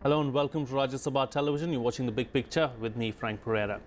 Hello and welcome to Rajya Sabha Television. You're watching The Big Picture with me, Frank Pereira.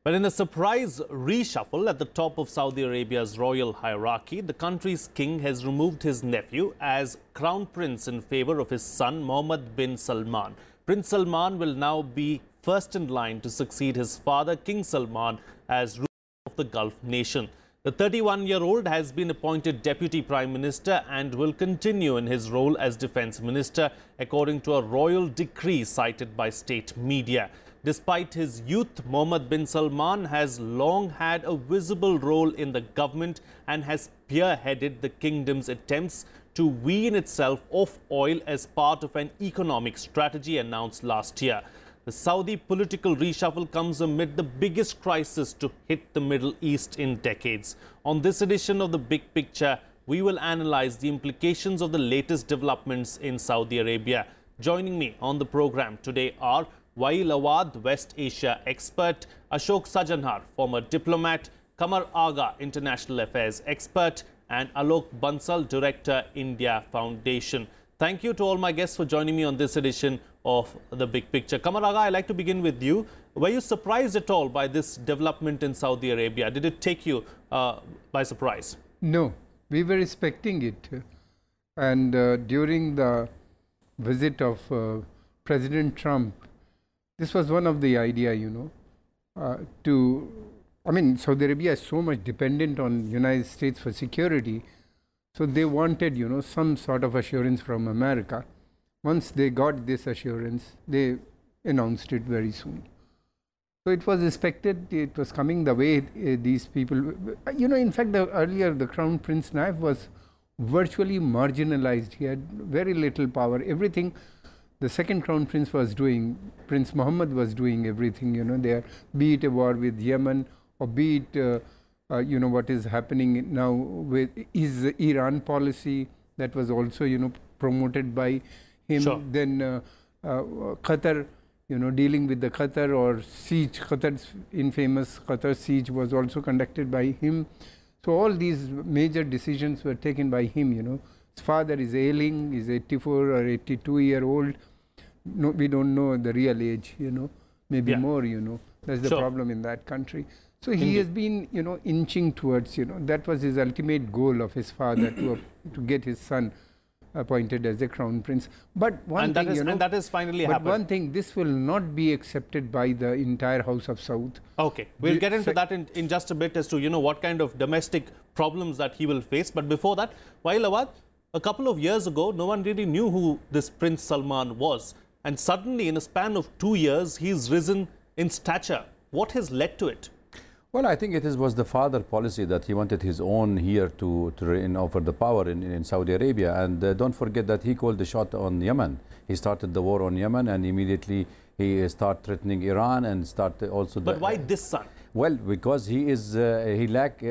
But in a surprise reshuffle at the top of Saudi Arabia's royal hierarchy, the country's king has removed his nephew as crown prince in favor of his son, Mohammed bin Salman. Prince Salman will now be first in line to succeed his father, King Salman, as ruler of the Gulf nation. The 31-year-old has been appointed Deputy Prime Minister and will continue in his role as Defence Minister, according to a royal decree cited by state media. Despite his youth, Mohammed bin Salman has long had a visible role in the government and has spearheaded the kingdom's attempts to wean itself off oil as part of an economic strategy announced last year. The Saudi political reshuffle comes amid the biggest crisis to hit the Middle East in decades. On this edition of The Big Picture, we will analyze the implications of the latest developments in Saudi Arabia. Joining me on the program today are Awwad, West Asia expert, Ashok Sajjanhar, former diplomat, Qamar Agha, international affairs expert, and Alok Bansal, director, India Foundation. Thank you to all my guests for joining me on this edition of The Big Picture. Qamar Agha, I'd like to begin with you. Were you surprised at all by this development in Saudi Arabia? Did it take you by surprise? No, we were expecting it. And during the visit of President Trump, this was one of the idea, Saudi Arabia is so much dependent on United States for security. So they wanted, some sort of assurance from America. Once they got this assurance, they announced it very soon. So it was expected, it was coming the way these people, in fact, earlier the Crown Prince Naif was virtually marginalized. He had very little power. Everything the second Crown Prince was doing, Prince Mohammed was doing everything, there, be it a war with Yemen or be it what is happening now with his Iran policy that was also, promoted by him. Sure. Then Qatar, dealing with the Qatar or siege, Qatar's infamous Qatar siege was also conducted by him. So all these major decisions were taken by him, His father is ailing, is 84 or 82-year-old. No, we don't know the real age, maybe more, That's the problem in that country. So he has been, inching towards, that was his ultimate goal of his father to get his son appointed as a crown prince. But one thing, and that is finally happened. But one thing, this will not be accepted by the entire House of Saud. Okay, we'll get into that in just a bit as to, what kind of domestic problems that he will face. But before that, Awwad, a couple of years ago, no one really knew who this Prince Salman was. And suddenly, in a span of 2 years, he's risen in stature. What has led to it? Well, I think it was the father policy that he wanted his own here to reign over the power in Saudi Arabia. And don't forget that he called the shot on Yemen. He started the war on Yemen and immediately he started threatening Iran and started also... But why this son? Well, because he lacked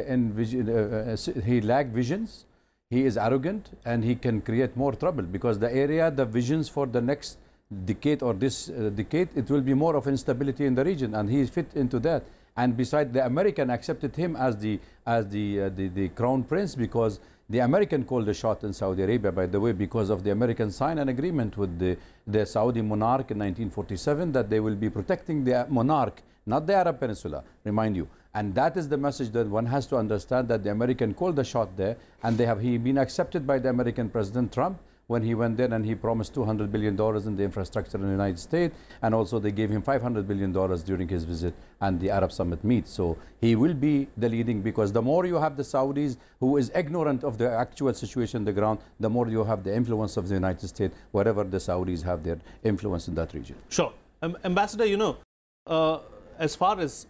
visions, he is arrogant and he can create more trouble because the visions for the next decade or this decade, it will be more of instability in the region and he fit into that. And besides, the American accepted him as the crown prince because the American called the shot in Saudi Arabia, by the way, because of the American signed an agreement with the Saudi monarch in 1947 that they will be protecting the monarch, not the Arab Peninsula, remind you. And that is the message that one has to understand, that the American called the shot there, and he been accepted by the American President Trump when he went there and he promised $200 billion in the infrastructure in the United States, and also they gave him $500 billion during his visit and the Arab Summit meet. So he will be the leading, because the more you have the Saudis who is ignorant of the actual situation on the ground, the more you have the influence of the United States, wherever the Saudis have their influence in that region. Sure. Ambassador, as far as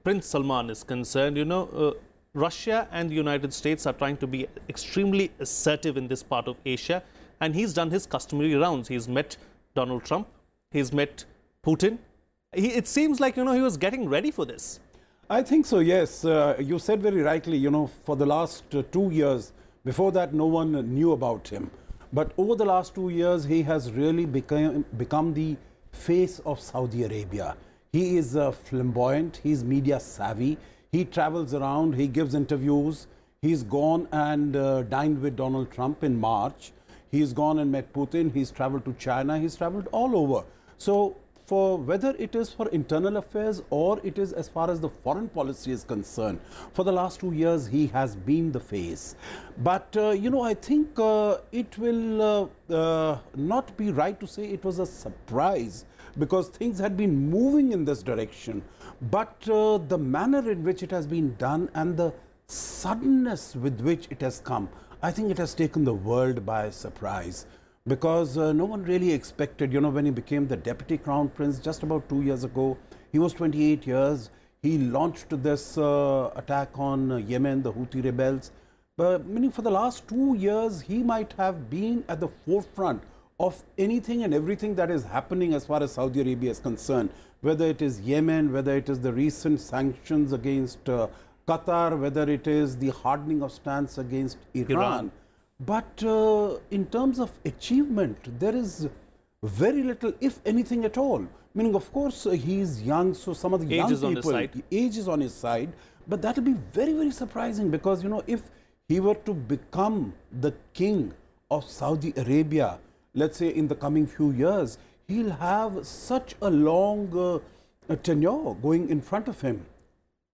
Prince Salman is concerned, Russia and the United States are trying to be extremely assertive in this part of Asia. And he's done his customary rounds. He's met Donald Trump. He's met Putin. It seems like, he was getting ready for this. I think so, yes. You said very rightly, for the last 2 years, before that, no one knew about him. But over the last 2 years, he has really become the face of Saudi Arabia. He is flamboyant. He's media savvy. He travels around. He gives interviews. He's gone and dined with Donald Trump in March. He's gone and met Putin. He's traveled to China. He's traveled all over. So for whether it is for internal affairs or it is as far as the foreign policy is concerned, for the last 2 years, he has been the face. But, you know, I think it will not be right to say it was a surprise, because things had been moving in this direction. But the manner in which it has been done and the suddenness with which it has come, I think it has taken the world by surprise. Because no one really expected, you know, when he became the Deputy Crown Prince just about 2 years ago, he was 28 years, he launched this attack on Yemen, the Houthi rebels. But meaning for the last 2 years, he might have been at the forefront of anything and everything that is happening as far as Saudi Arabia is concerned, whether it is Yemen, whether it is the recent sanctions against Qatar, whether it is the hardening of stance against Iran. But in terms of achievement, there is very little, if anything at all. Meaning, of course, he is young, so some of the young people, age is on his side. But that will be very, very surprising, because, you know, if he were to become the king of Saudi Arabia, let's say in the coming few years, he'll have such a long tenure going in front of him.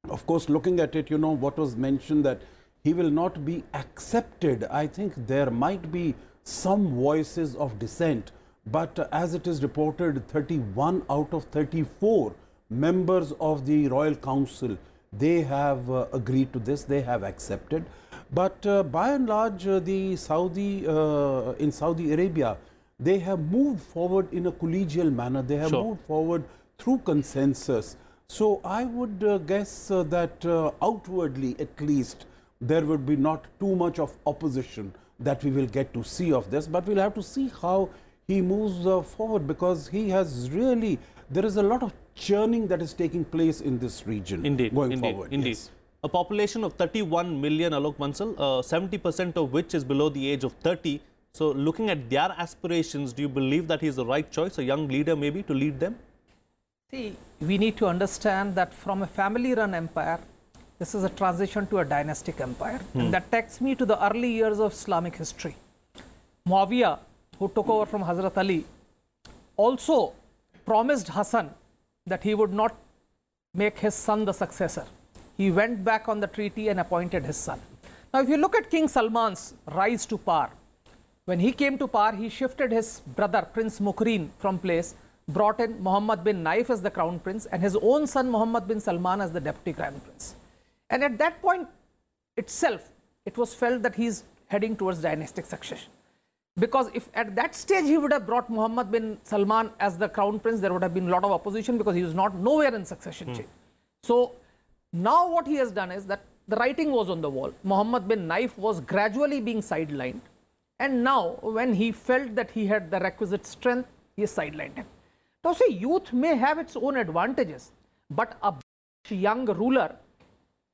Of course, looking at it, you know, what was mentioned that he will not be accepted. I think there might be some voices of dissent, but as it is reported, 31 out of 34 members of the Royal Council, they have agreed to this, they have accepted. But by and large, the in Saudi Arabia, they have moved forward in a collegial manner. They have moved forward through consensus. So I would guess that outwardly, at least, there would be not too much of opposition that we will get to see of this, but we'll have to see how he moves forward, because he has really, there is a lot of churning that is taking place in this region going forward. Indeed. Yes. A population of 31 million, Alok Bansal, 70% of which is below the age of 30. So looking at their aspirations, do you believe that he is the right choice, a young leader maybe, to lead them? See, we need to understand that from a family-run empire, this is a transition to a dynastic empire. And that takes me to the early years of Islamic history. Muawiyah, who took over from Hazrat Ali, also promised Hassan that he would not make his son the successor. He went back on the treaty and appointed his son. Now, if you look at King Salman's rise to power, when he came to power, he shifted his brother, Prince Mukreen, from place, brought in Muhammad bin Naif as the crown prince, and his own son, Muhammad bin Salman, as the deputy crown prince. And at that point itself, it was felt that he is heading towards dynastic succession. Because if at that stage he would have brought Muhammad bin Salman as the crown prince, there would have been a lot of opposition, because he was nowhere in succession chain. So now what he has done is that the writing was on the wall. Muhammad bin Naif was gradually being sidelined. And now when he felt that he had the requisite strength, he has sidelined him. Now see, youth may have its own advantages, but a young ruler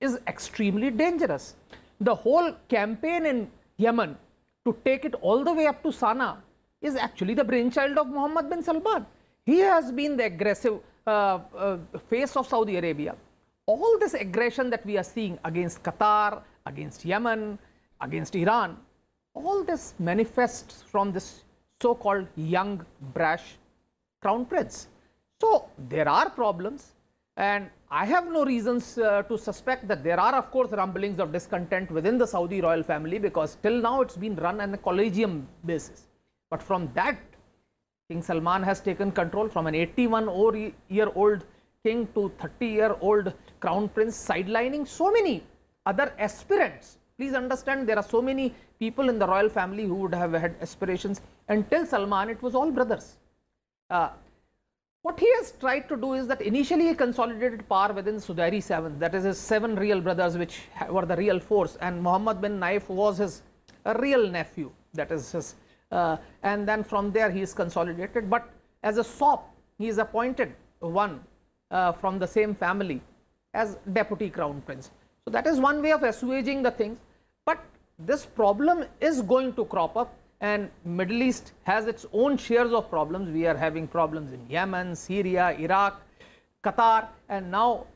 is extremely dangerous. The whole campaign in Yemen to take it all the way up to Sana'a is actually the brainchild of Muhammad bin Salman. He has been the aggressive face of Saudi Arabia. All this aggression that we are seeing against Qatar, against Yemen, against Iran, all this manifests from this so-called young, brash crown prince. So there are problems. And I have no reasons to suspect that there are, of course, rumblings of discontent within the Saudi royal family, because till now it's been run on a collegium basis. But from that, King Salman has taken control, from an 81-year-old king to 30-year-old crown prince, sidelining so many other aspirants. Please understand, there are so many people in the royal family who would have had aspirations. Until Salman, it was all brothers. What he has tried to do is that initially he consolidated power within Sudairi 7, that is his 7 real brothers, which were the real force, and Muhammad bin Naif was his real nephew, that is his, and then from there he is consolidated. But as a sop, he is appointed one from the same family as deputy crown prince. So that is one way of assuaging the things. But this problem is going to crop up, and Middle East has its own shares of problems. We are having problems in Yemen, Syria, Iraq, Qatar, and now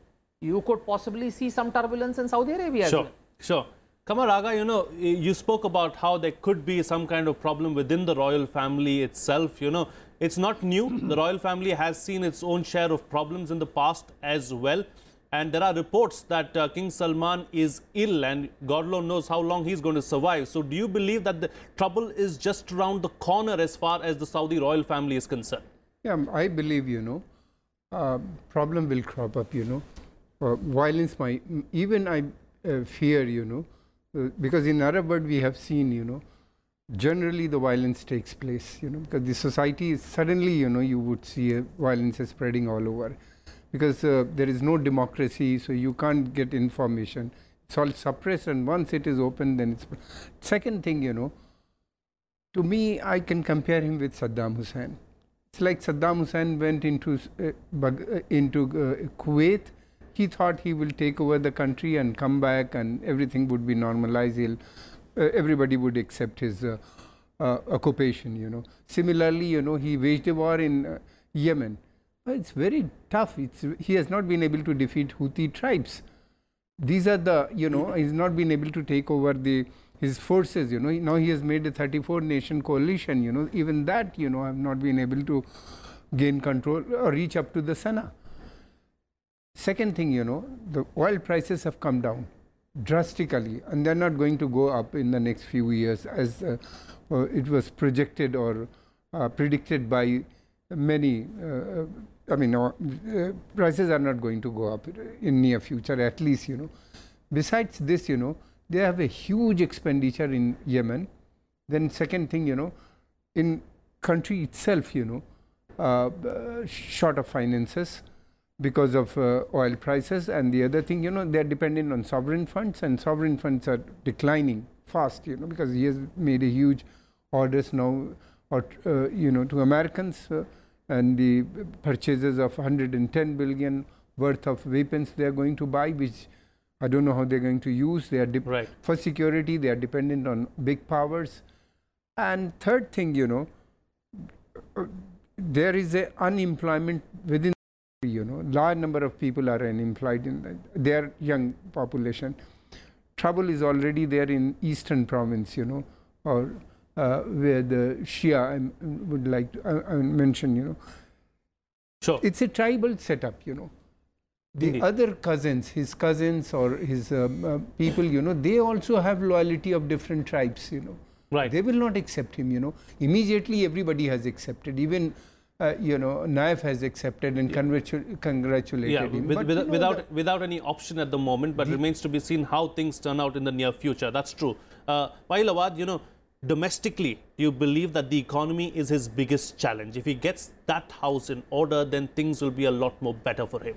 you could possibly see some turbulence in Saudi Arabia as well. Sure. Qamar Agha, you know, you spoke about how there could be some kind of problem within the royal family itself. You know, it's not new. The royal family has seen its own share of problems in the past as well. And there are reports that King Salman is ill and God alone knows how long he's going to survive. So do you believe that the trouble is just around the corner as far as the Saudi royal family is concerned? Yeah, I believe, you know, problem will crop up, you know. Violence might, even I fear, you know, because in Arab world we have seen, you know, generally the violence takes place, you know, because the society is suddenly, you know, you would see violence is spreading all over. Because there is no democracy, so you can't get information. It's all suppressed, and once it is open, then it's... Second thing, you know, to me, I can compare him with Saddam Hussein. It's like Saddam Hussein went into Kuwait. He thought he will take over the country and come back and everything would be normalized. Everybody would accept his occupation, you know. Similarly, you know, he waged a war in Yemen. It's very tough. He has not been able to defeat Houthi tribes. These are the, you know, he's not been able to take over his forces, you know. Now he has made a 34-nation coalition, you know. Even that, you know, have not been able to gain control or reach up to the Sana. Second thing, you know, the oil prices have come down drastically and they're not going to go up in the next few years as it was projected or predicted by many. Prices are not going to go up in near future, at least, you know. Besides this, you know, they have a huge expenditure in Yemen. Then second thing, you know, in country itself, you know, short of finances because of oil prices. And the other thing, you know, they are dependent on sovereign funds, and sovereign funds are declining fast, you know, because he has made a huge orders now, or you know, to Americans. And the purchases of 110 billion worth of weapons they are going to buy, which I don't know how they're going to use. They are for security, they are dependent on big powers. And third thing, you know, there is a unemployment within, you know, large number of people are unemployed in their young population. Trouble is already there in eastern province, you know, or where the Shia, I would like to mention, you know. Sure. It's a tribal setup, you know. The other cousins, his cousins or his people, you know, they also have loyalty of different tribes, you know. Right. They will not accept him, you know. Immediately everybody has accepted. Even, you know, Naif has accepted and congratulated him. Without any option at the moment, but remains to be seen how things turn out in the near future. That's true. While Awwad, you know, domestically, do you believe that the economy is his biggest challenge? If he gets that house in order, then things will be a lot more better for him.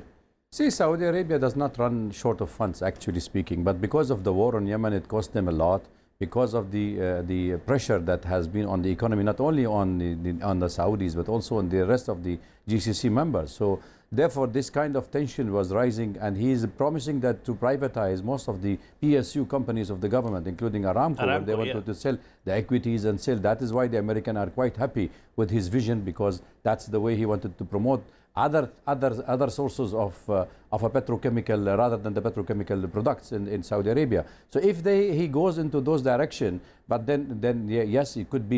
See, Saudi Arabia does not run short of funds, actually speaking, but because of the war on Yemen, it cost them a lot. Because of the pressure that has been on the economy, not only on the Saudis, but also on the rest of the GCC members. So therefore, this kind of tension was rising, and he is promising that to privatize most of the PSU companies of the government, including Aramco, they wanted to sell the equities and sell. That is why the Americans are quite happy with his vision, because that's the way he wanted to promote other sources of a petrochemical rather than the petrochemical products in Saudi Arabia. So if he goes into those direction, but then yes, he could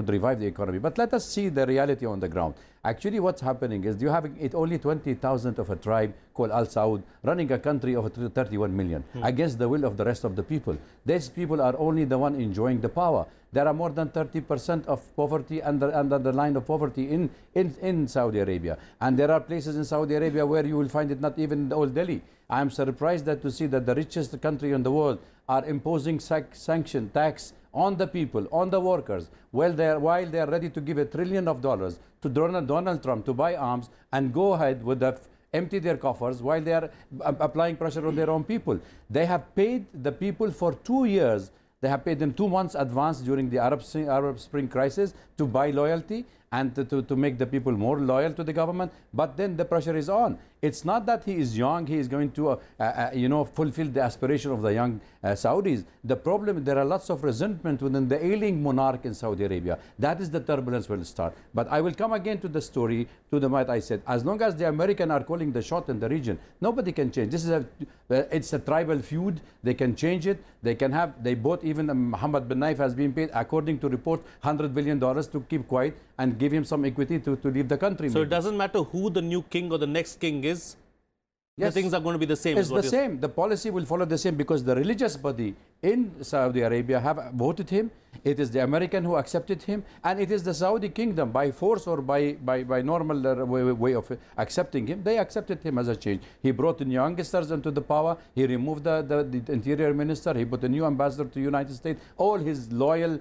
revive the economy. But let us see the reality on the ground. Actually, what's happening is you have only 20,000 of a tribe called Al Saud running a country of 31 million against the will of the rest of the people. These people are only the one enjoying the power. There are more than 30% of poverty under the line of poverty in Saudi Arabia. And there are places in Saudi Arabia where you will find it not even in Old Delhi. I am surprised to see that the richest country in the world are imposing sanction tax on the people, on the workers, while they are ready to give $1 trillion to Donald Trump to buy arms and go ahead with empty their coffers while they are applying pressure on their own people. They have paid the people for 2 years. They have paid them 2 months advance during the Arab Spring crisis to buy loyalty, and to make the people more loyal to the government. But then the pressure is on. It's not that he is young, he is going to, fulfill the aspiration of the young Saudis. The problem, there are lots of resentment within the ailing monarch in Saudi Arabia. That is the turbulence will start. But I will come again to the story, to the what I said. As long as the Americans are calling the shot in the region, nobody can change. This is it's a tribal feud. They can change it. They can have, they both, even Mohammed bin Naif has been paid, according to report, $100 billion to keep quiet and give him some equity to leave the country. So it doesn't matter who the new king or the next king is, yes, the things are going to be the same. It's the same. The policy will follow the same because the religious body in Saudi Arabia have voted him. It is the American who accepted him, and it is the Saudi kingdom by force or by normal way of accepting him. They accepted him as a change. He brought in youngsters into the power. He removed the interior minister. He put a new ambassador to the United States. All his loyal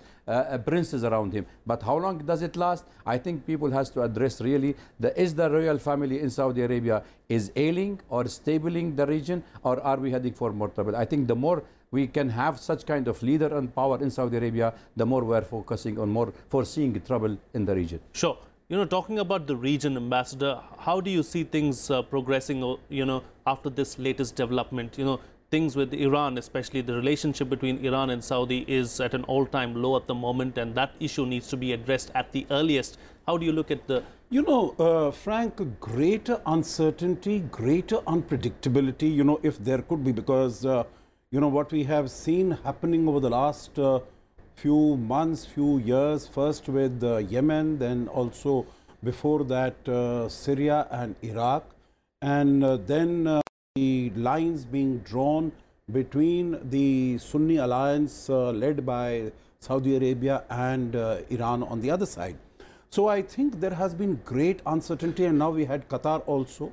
princes around him. But how long does it last? I think people has to address really, is the royal family in Saudi Arabia is ailing or stabling the region, or are we heading for more trouble? I think the more we can have such kind of leader and power in Saudi Arabia, the more we are focusing on more foreseeing trouble in the region. Sure. Talking about the region, Ambassador, how do you see things progressing, after this latest development? Things with Iran, especially the relationship between Iran and Saudi is at an all-time low at the moment, and that issue needs to be addressed at the earliest. How do you look at the... Frank, greater uncertainty, greater unpredictability, if there could be, because, what we have seen happening over the last few months, few years, first with Yemen, then also before that Syria and Iraq, and then the lines being drawn between the Sunni alliance led by Saudi Arabia and Iran on the other side. So I think there has been great uncertainty, and now we had Qatar also.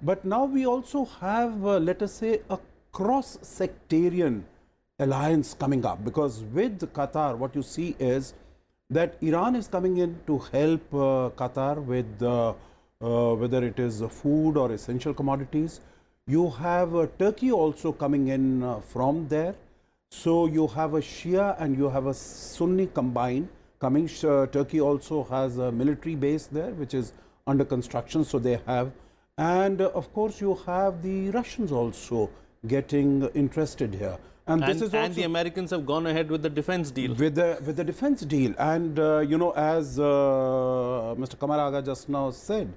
But now we also have, let us say, a cross-sectarian alliance coming up, because with Qatar, what you see is that Iran is coming in to help Qatar with whether it is food or essential commodities. You have Turkey also coming in from there. So you have a Shia and you have a Sunni combined coming. Turkey also has a military base there, which is under construction, so they have. And of course, you have the Russians also getting interested here. And this is also the Americans have gone ahead with the defense deal. With the defense deal. And, as Mr. Qamar Agha just now said,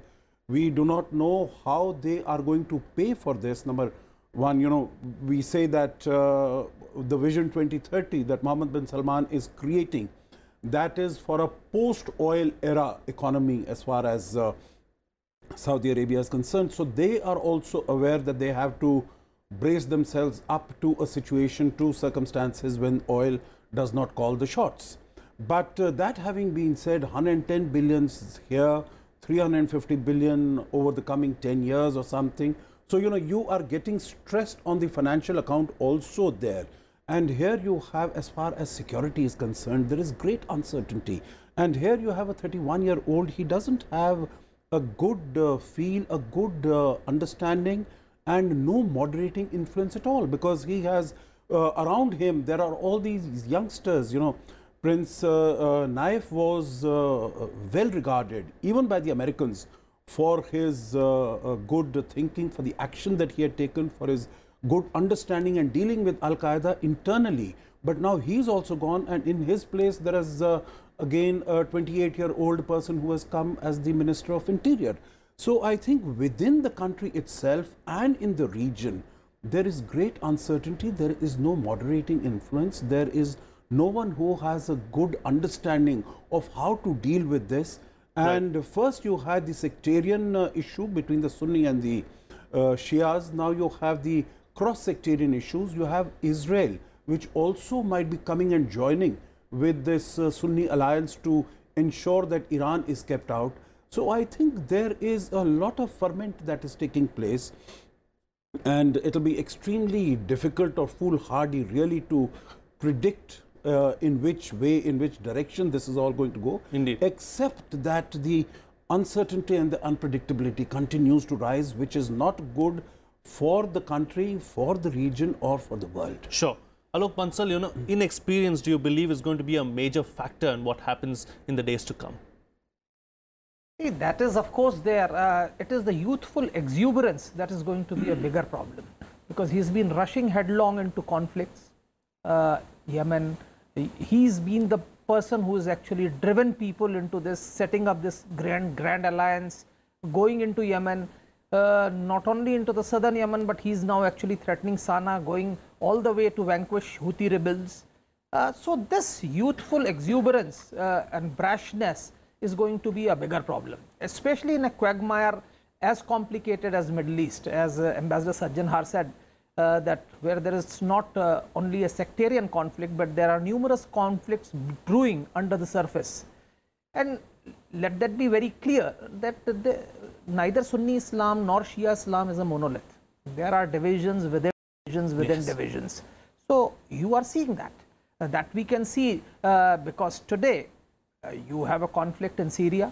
we do not know how they are going to pay for this. Number one, we say that the Vision 2030 that Mohammed bin Salman is creating, that is for a post-oil era economy as far as Saudi Arabia is concerned. So they are also aware that they have to brace themselves up to a situation, to circumstances when oil does not call the shots. But that having been said, 110 billion here, 350 billion over the coming 10 years or something. So, you are getting stressed on the financial account also there. And here you have, as far as security is concerned, there is great uncertainty. And here you have a 31-year-old, he doesn't have a good feel, a good understanding, and no moderating influence at all, because he has around him, there are all these youngsters, Prince Naif was well regarded even by the Americans for his good thinking, for the action that he had taken, for his good understanding and dealing with Al-Qaeda internally. But now he's also gone, and in his place there is again a 28-year-old person who has come as the Minister of Interior. So I think within the country itself and in the region, there is great uncertainty. There is no moderating influence. There is no one who has a good understanding of how to deal with this. And right. First you had the sectarian issue between the Sunni and the Shias. Now you have the cross-sectarian issues. You have Israel, which also might be coming and joining with this Sunni alliance to ensure that Iran is kept out. So I think there is a lot of ferment that is taking place, and it will be extremely difficult or foolhardy really to predict in which way, in which direction this is all going to go. Indeed. Except that the uncertainty and the unpredictability continues to rise, which is not good for the country, for the region, or for the world. Sure. Alok Bansal, inexperience, do you believe is going to be a major factor in what happens in the days to come? See, that is of course there. It is the youthful exuberance that is going to be a bigger problem, because he's been rushing headlong into conflicts. Yemen, he's been the person who has actually driven people into this, setting up this grand alliance, going into Yemen, not only into the southern Yemen, but he's now actually threatening Sana'a, going all the way to vanquish Houthi rebels. So this youthful exuberance and brashness is going to be a bigger problem, especially in a quagmire as complicated as Middle East, as Ambassador Sajjanhar said, that where there is not only a sectarian conflict, but there are numerous conflicts brewing under the surface. And let that be very clear, that neither Sunni Islam nor Shia Islam is a monolith. There are divisions within divisions within Yes. divisions. So you are seeing that. That we can see because today you have a conflict in Syria,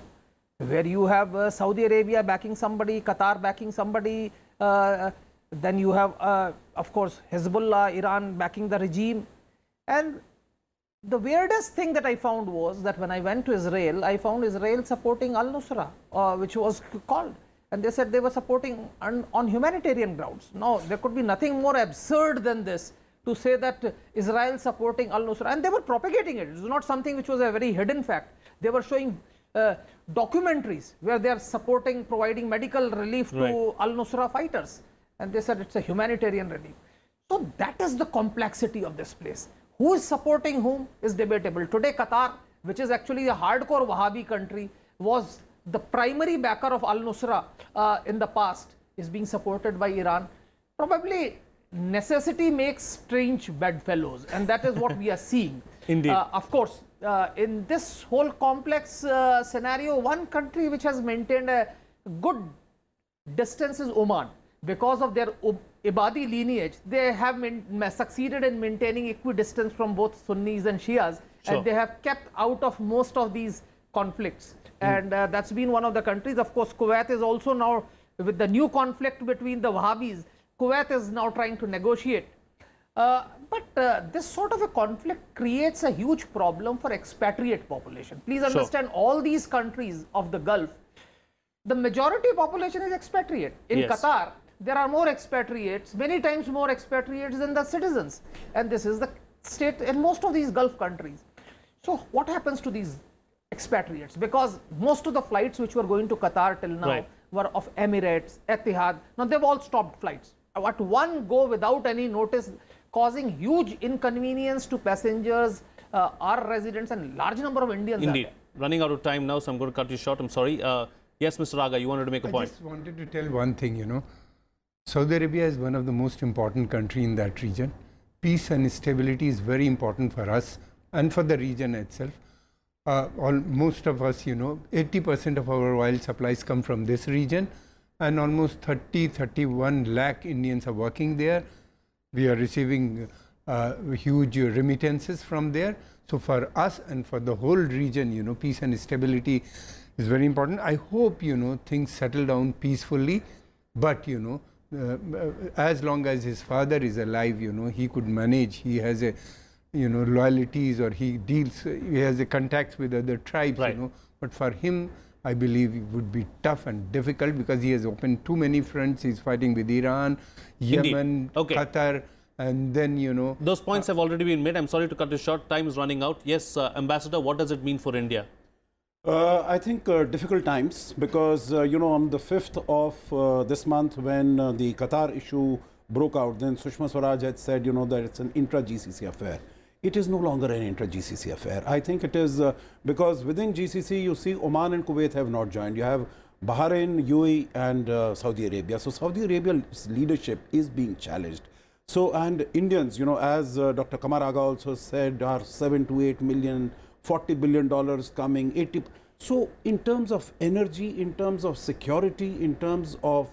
where you have Saudi Arabia backing somebody, Qatar backing somebody, then you have of course Hezbollah, Iran backing the regime. And the weirdest thing that I found was that when I went to Israel, I found Israel supporting Al-Nusra, which was called, and they said they were supporting on humanitarian grounds. Now there could be nothing more absurd than this, to say that Israel supporting Al-Nusra, and they were propagating it. It was not something which was a very hidden fact. They were showing documentaries where they are supporting, providing medical relief to Al-Nusra fighters, and they said it's a humanitarian relief. So that is the complexity of this place. Who is supporting whom is debatable. Today Qatar, which is actually a hardcore Wahhabi country, was the primary backer of Al-Nusra in the past, is being supported by Iran. Probably necessity makes strange bedfellows, and that is what we are seeing. Indeed. Of course, in this whole complex scenario, one country which has maintained a good distance is Oman. Because of their Ibadi lineage, they have succeeded in maintaining equidistance from both Sunnis and Shias, and they have kept out of most of these conflicts. And that's been one of the countries. Of course, Kuwait is also now, with the new conflict between the Wahhabis, Kuwait is now trying to negotiate. But this sort of a conflict creates a huge problem for expatriate population. Please understand, all these countries of the Gulf, the majority population is expatriate. In Qatar, there are more expatriates, many times more expatriates than the citizens. And this is the state in most of these Gulf countries. So what happens to these expatriates? Because most of the flights which were going to Qatar till now were of Emirates, Etihad. Now they've all stopped flights at one go without any notice, causing huge inconvenience to passengers, our residents, and large number of Indians. Indeed. Running out of time now, so I'm going to cut you short. I'm sorry. Yes, Mr. Agha, you wanted to make a point. I just wanted to tell one thing, you know. Saudi Arabia is one of the most important countries in that region. Peace and stability is very important for us and for the region itself. Most of us, you know, 80% of our oil supplies come from this region, and almost 31 lakh Indians are working there. We are receiving huge remittances from there. So for us and for the whole region, you know, peace and stability is very important. I hope, you know, things settle down peacefully, but, you know, as long as his father is alive, you know, he could manage. He has a, you know, loyalties, or he has a contacts with other tribes, you know. But for him, I believe it would be tough and difficult, because he has opened too many fronts. He's fighting with Iran, Yemen, Qatar, and then, you know. Those points have already been made. I'm sorry to cut this short. Time is running out. Yes, Ambassador, what does it mean for India? I think difficult times, because, you know, on the 5th of this month, when the Qatar issue broke out, then Sushma Swaraj had said, you know, that it's an intra-GCC affair. It is no longer an intra-GCC affair. I think it is because within GCC, you see Oman and Kuwait have not joined. You have Bahrain, UAE, and Saudi Arabia. So Saudi Arabia's leadership is being challenged. So, and Indians, you know, as Dr. Qamar Agha also said, are 7 to 8 million, $40 billion coming, 80. So in terms of energy, in terms of security, in terms of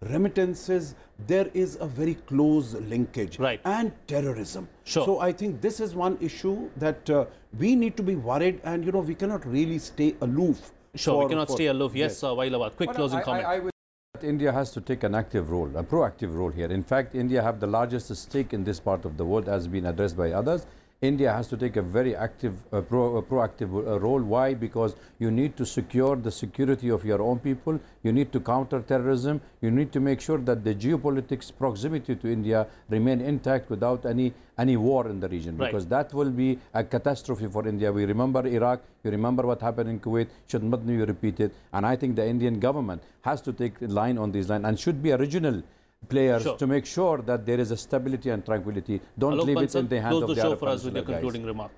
remittances, there is a very close linkage. And terrorism. So I think this is one issue that we need to be worried, and, you know, we cannot really stay aloof. We cannot stay aloof. Yes, Awwad, quick closing comment. I would say that India has to take an active role, a proactive role here. In fact, India have the largest stake in this part of the world, as been addressed by others. India has to take a very active, proactive role. Why? Because you need to secure the security of your own people. You need to counter terrorism. You need to make sure that the geopolitics proximity to India remain intact without any war in the region. Because that will be a catastrophe for India. We remember Iraq. You remember what happened in Kuwait. Should not be repeated. And I think the Indian government has to take a line on these lines and should be a regional players to make sure that there is a stability and tranquility. Don't Alok, leave Bansal, it in the hands close of the the show Arab for us with your Peninsula concluding guys. remark.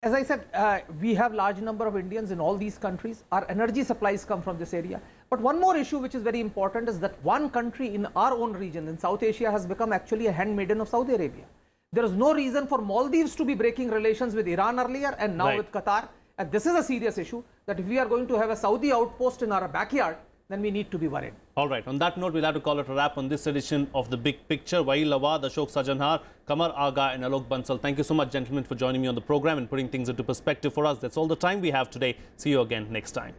As I said, we have large number of Indians in all these countries. Our energy supplies come from this area. But one more issue which is very important is that one country in our own region, in South Asia, has become actually a handmaiden of Saudi Arabia. There is no reason for Maldives to be breaking relations with Iran earlier and now with Qatar. And this is a serious issue, that if we are going to have a Saudi outpost in our backyard, then we need to be worried. All right. On that note, we'll have to call it a wrap on this edition of The Big Picture. Awwad, Ashok, Sajjanhar, Qamar, Agha and Alok Bansal. Thank you so much, gentlemen, for joining me on the program and putting things into perspective for us. That's all the time we have today. See you again next time.